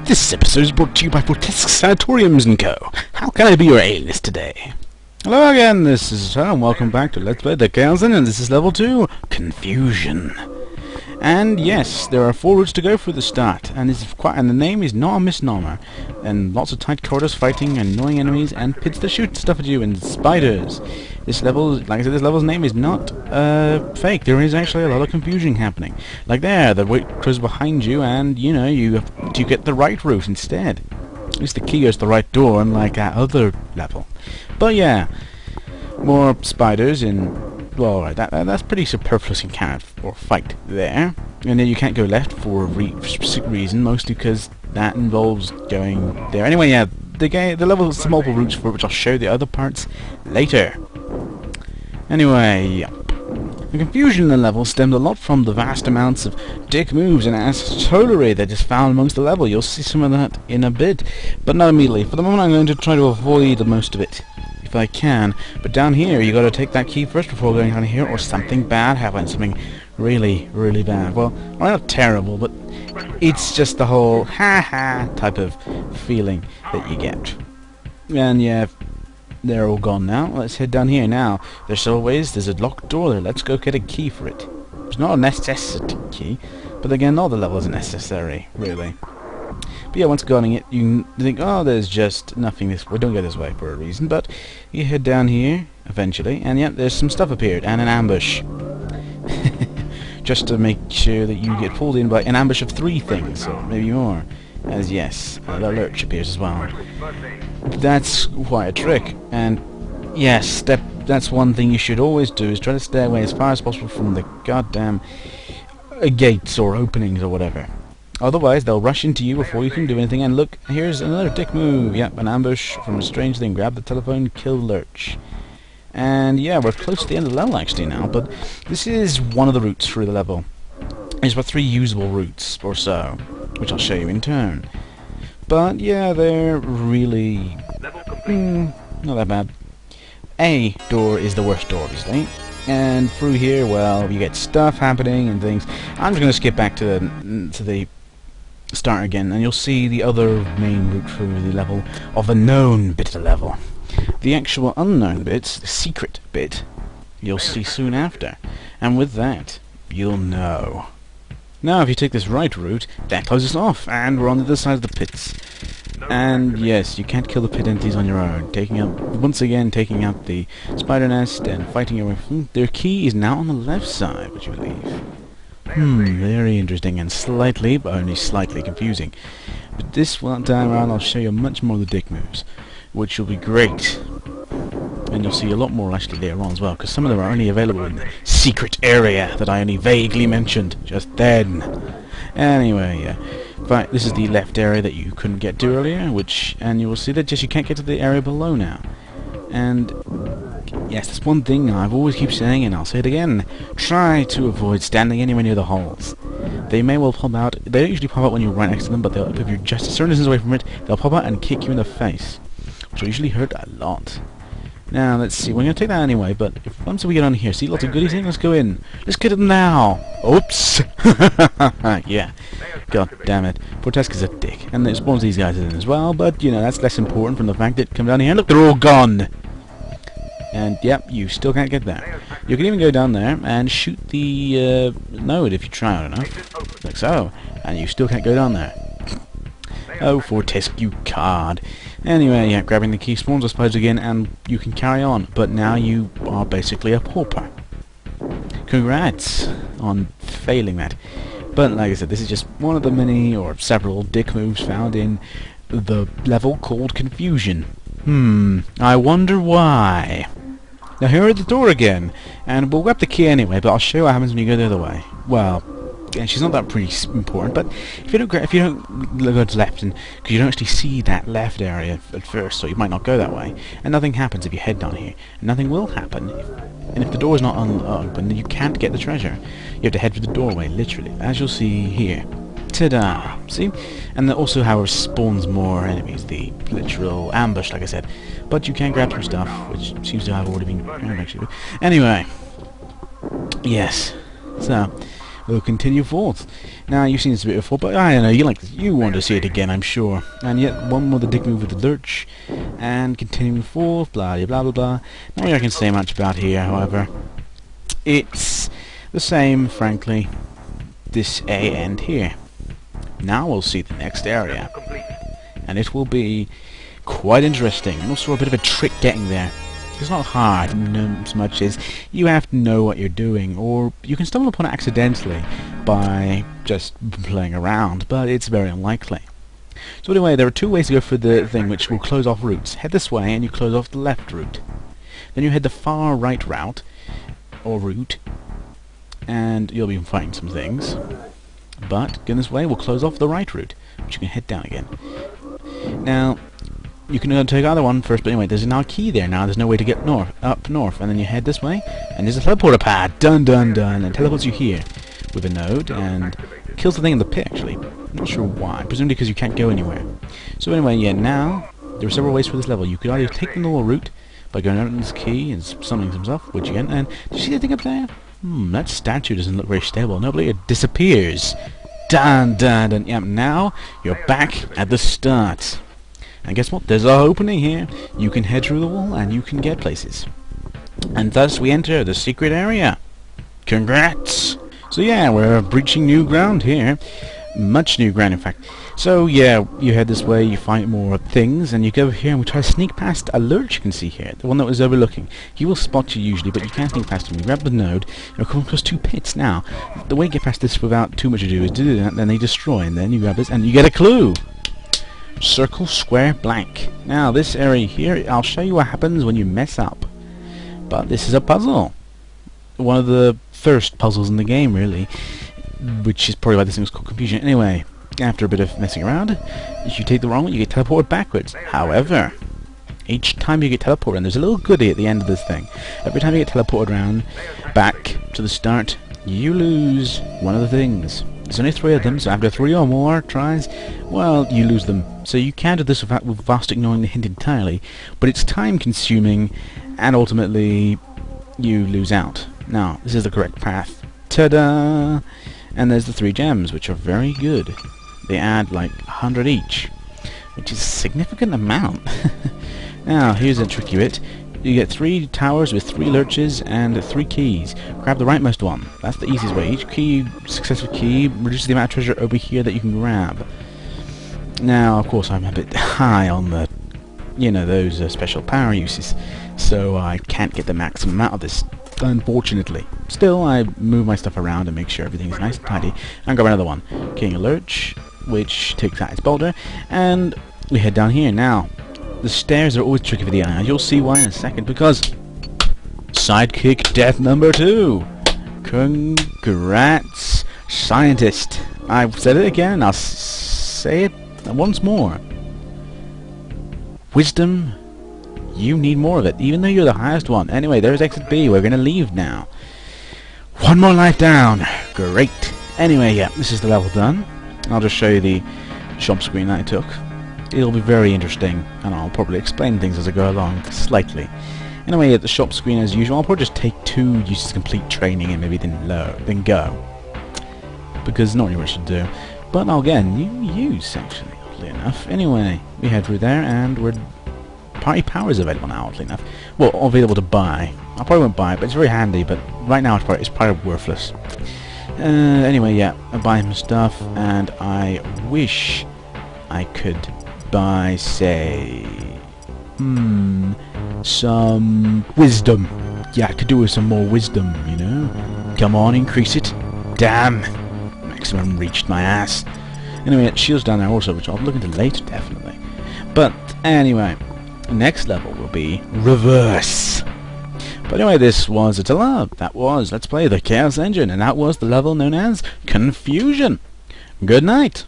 This episode is brought to you by Grotesque Sanatoriums & Co. How can I be your alienist today? Hello again, this is Tom, and welcome back to Let's Play the Chaos, and this is level 2, Confusion. And yes, there are 4 routes to go for the start, and the name is not a misnomer. And lots of tight corridors, fighting, annoying enemies, and pits that shoot stuff at you, and spiders. This level, like I said, this level's name is not fake. There is actually a lot of confusion happening. Like there, the route goes behind you, and you know you get the right route instead. At least the key goes to the right door, unlike that other level. But yeah, more spiders in. Well, right, that's pretty superfluous in fight there. And then you can't go left for a specific reason, mostly because that involves going there. Anyway, yeah, the level has some multiple routes for which I'll show the other parts later. Anyway, the confusion in the level stemmed a lot from the vast amounts of dick moves and assholery that is found amongst the level. You'll see some of that in a bit, but not immediately. For the moment, I'm going to try to avoid most of it, if I can. But down here, you got to take that key first before going down here, or something bad happens. Something really, really bad. Well, not terrible, but it's just the whole ha-ha type of feeling that you get. And yeah, they're all gone now. Let's head down here now. There's a locked door there. Let's go get a key for it. It's not a necessity key, but again, all the level isn't necessary, really. But yeah, once going it, you think, oh, there's just nothing this way. Don't go this way for a reason, but you head down here eventually, and yeah, there's some stuff appeared, and an ambush. Just to make sure that you get pulled in by an ambush of 3 things, or maybe more. As yes, the lurch appears as well. That's quite a trick, and yes, that's one thing you should always do, is try to stay away as far as possible from the goddamn gates or openings or whatever. Otherwise, they'll rush into you before you can do anything, and look, here's another dick move. Yep, an ambush from a strange thing. Grab the telephone, kill Lurch. And yeah, we're close to the end of the level actually now, but this is one of the routes through the level. There's about 3 usable routes or so, which I'll show you in turn. But yeah, they're really not that bad. A door is the worst door, obviously. And through here, well, you get stuff happening and things. I'm just going to skip back to the start again, and you'll see the other main route through the level of the known bit of the level. The actual unknown bits, the secret bit, you'll see soon after. And with that, you'll know. Now, if you take this right route, that closes off, and we're on the other side of the pits. And yes, you can't kill the pit entities on your own. Once again, taking out the spider nest and fighting your way from their key is now on the left side, would you believe? Very interesting and slightly, but only slightly confusing. But this one time around, I'll show you much more of the dick moves, which will be great. And you'll see a lot more actually later on as well, because some of them are only available in the secret area that I only vaguely mentioned just then. Anyway, yeah. But this is the left area that you couldn't get to earlier, and you will see that just you can't get to the area below now. And yes, that's one thing I've always keep saying, and I'll say it again. Try to avoid standing anywhere near the holes. They may well pop out. They don't usually pop out when you're right next to them, but if you're just a certain distance away from it, they'll pop out and kick you in the face, which will usually hurt a lot. Now, let's see. We're going to take that anyway, but once we get on here, see lots of goodies in? Let's go in. Let's get them now. Oops. Yeah. God damn it. Grotesque's a dick. And it spawns these guys in as well, but, you know, that's less important from the fact that come down here and look, they're all gone. And, yep, you still can't get there. You can even go down there and shoot the node if you try hard enough. Like so. And you still can't go down there. Oh, Grotesque, you card. Anyway, yeah, grabbing the key spawns the spiders again, and you can carry on. But now you are basically a pauper. Congrats on failing that. But like I said, this is just one of the many or several dick moves found in the level called Confusion. I wonder why. Now here at the door again, and we'll grab the key anyway, but I'll show you what happens when you go the other way. Well, yeah, she's not that pretty important, but if you don't go to the left, and because you don't actually see that left area at first, so you might not go that way, and nothing happens if you head down here, and nothing will happen. And if the door is not open, then you can't get the treasure. You have to head for the doorway, literally, as you'll see here. Ta-da! See? And that also, however, spawns more enemies, the literal ambush, like I said. But you can grab some stuff, which seems to have already been grabbed, actually. Anyway. Yes. So, we'll continue forth. Now, you've seen this a bit before, but I don't know, you want to see it again, I'm sure. And yet, one more the dick move with the lurch, and continuing forth, blah blah blah blah. Not I can say much about here, however. It's the same, frankly. This A end here. Now we'll see the next area, and it will be quite interesting, and also a bit of a trick getting there. It's not hard as much as you have to know what you're doing, or you can stumble upon it accidentally by just playing around, but it's very unlikely. So anyway, there are two ways to go for the thing which will close off routes. Head this way and you close off the left route. Then you head the far right route, or route, and you'll be fighting some things. But going this way will close off the right route, which you can head down again. Now, you can take either one first, but anyway, there's now a key there now. There's no way to get up north, and then you head this way, and there's a teleporter pad. Dun dun dun, and teleports you here with a node, and kills the thing in the pit. Actually, I'm not sure why. Presumably because you can't go anywhere. So anyway, yeah. Now there are several ways for this level. You could either take the normal route by going out on this key and summoning some stuff, which again, and did you see that thing up there? That statue doesn't look very stable. Nobody, it disappears. Dun dun dun. Yeah. Now you're back at the start. And guess what? There's an opening here. You can head through the wall and you can get places. And thus we enter the secret area. Congrats! So yeah, we're breaching new ground here. Much new ground, in fact. So yeah, you head this way, you find more things, and you go over here and we try to sneak past a lurch you can see here. The one that was overlooking. He will spot you usually, but you can't sneak past him. You grab the node, and you'll come across two pits. Now, the way to get past this without too much ado is to do that, then they destroy, and then you grab this, and you get a clue! Circle, square, blank. Now this area here, I'll show you what happens when you mess up. But this is a puzzle. One of the first puzzles in the game, really. Which is probably why this thing was called confusion. Anyway, after a bit of messing around, if you take the wrong one, you get teleported backwards. However, each time you get teleported, and there's a little goodie at the end of this thing. Every time you get teleported around, back to the start, you lose one of the things. There's only 3 of them, so after 3 or more tries, well, you lose them. So you can do this with vast ignoring the hint entirely, but it's time consuming, and ultimately you lose out. Now, this is the correct path. Ta-da! And there's the 3 gems, which are very good. They add like 100 each, which is a significant amount. Now, here's a tricky bit. You get 3 towers with 3 lurches and 3 keys. Grab the rightmost one. That's the easiest way. Each key, successive key, reduces the amount of treasure over here that you can grab. Now, of course, I'm a bit high on the, those special power uses, so I can't get the maximum amount of this, unfortunately. Still, I move my stuff around and make sure everything's nice and tidy, and grab another one. King a lurch, which takes out its boulder, and we head down here. Now, the stairs are always tricky for the eye. You'll see why in a second, because sidekick death number 2. Congrats, scientist. I've said it again, and I'll say it once more. Wisdom, you need more of it, even though you're the highest one. Anyway, there's exit B. We're gonna leave now. 1 more life down. Great. Anyway, yeah, this is the level done. I'll just show you the shop screen that I took. It'll be very interesting, and I'll probably explain things as I go along, slightly. Anyway, at the shop screen as usual, I'll probably just take 2 uses complete training and maybe then go. Because not really much to do. But I'll get a new use, actually, oddly enough. Anyway, we head through there, and party power is available now, oddly enough. Well, available to buy. I probably won't buy it, but it's very handy, but right now it's probably worthless. Anyway, yeah, I buy some stuff, and I wish I could buy, say, some wisdom. Yeah, I could do with some more wisdom, Come on, increase it. Damn! Maximum reached my ass. Anyway, shields down there also, which I'll look into later, definitely. But, anyway, next level will be reverse. But anyway, this was Attila. That was Let's Play the Chaos Engine, and that was the level known as Confusion. Good night!